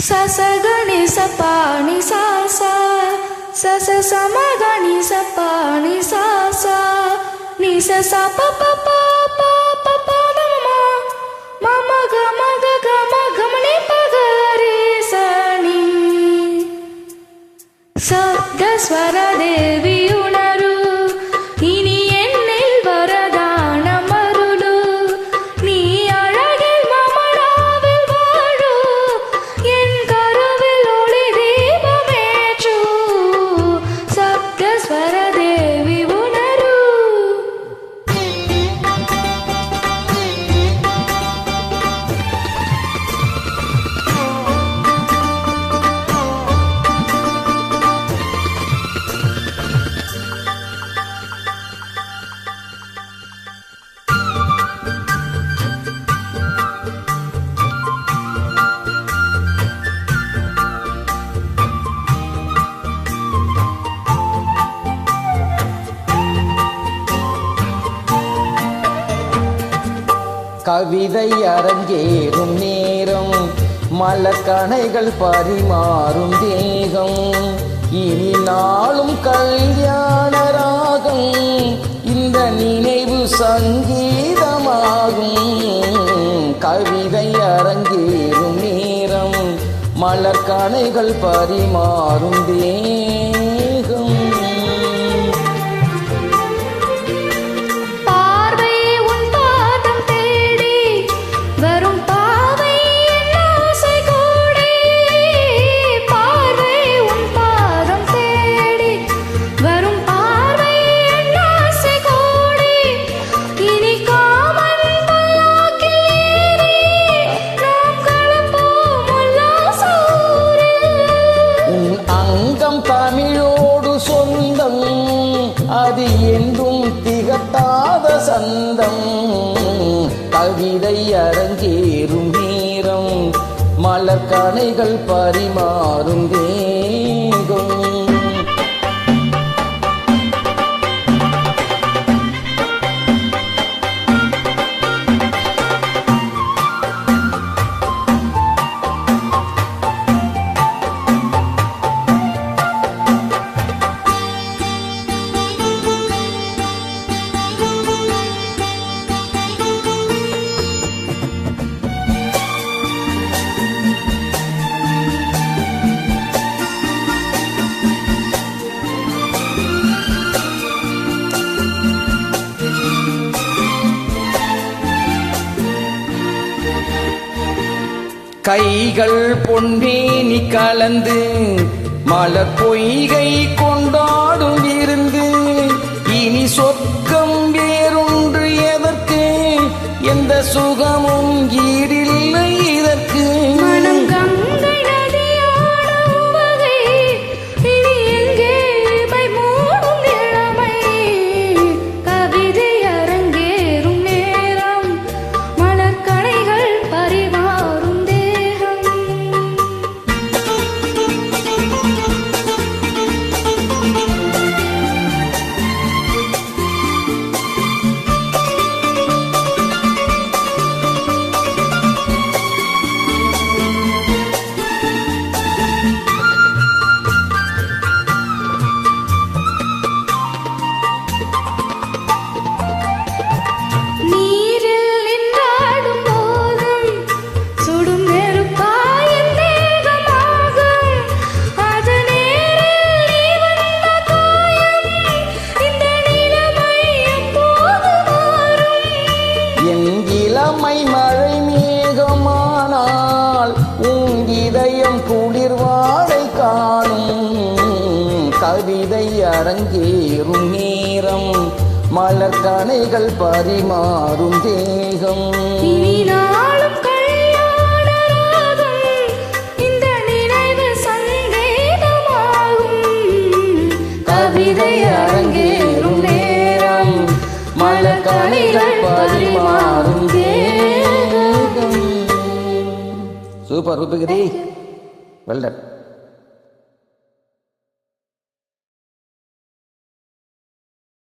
சசகணி சப்பாணி சாசா சச சமகணி சப்பாணி சாசா நீ சசா பப்பா பாப்பா பப்பா மமா மம கம கம கமனி பகரி சனி சப்த ஸ்வர தேவி உணரு இனி என்னில் வரதான மருளு நீ அழகில் மமனாவில் வாழு என் கருவில் ஒளி தீபமேற்று சப்த ஸ்வர தேவி உணரு கவிதை அரங்கேறும் நேரம் மலக்கணைகள் பரிமாறும் தேகம் இனி நாளும் கல்யாண ராகம் இந்த நினைவு சங்கீதமாகும் கவிதை அரங்கேறும் நேரம் மலக்கணைகள் பரிமாறும் தேகம் தமிழோடு சொந்தம் அது என்றும் திகட்டாத சந்தம் கவிதை அரங்கேறும் நேரம் மலர்கணைகள் பரிமாறும் தேகம் கைகள் பொன்மேனி கலந்து மலர் பொய்கை கொண்டாடும் இருந்து இனி சொர்க்கம் வேறொன்று எதற்கு எந்த சுகமும் ஈடில்லை இதற்கு இளமை மழை மேகமானால் உன் இதயம் குளிர் வாடை காணும் கவிதை அரங்கேறும் நேரம் மலர்கணைகள் பரிமாறும் தேகம் கவிதை அரங்கேறும் நேரம் மலர்கணைகள் பரிமாறும் தேகம். Super Rupagiri, well ton.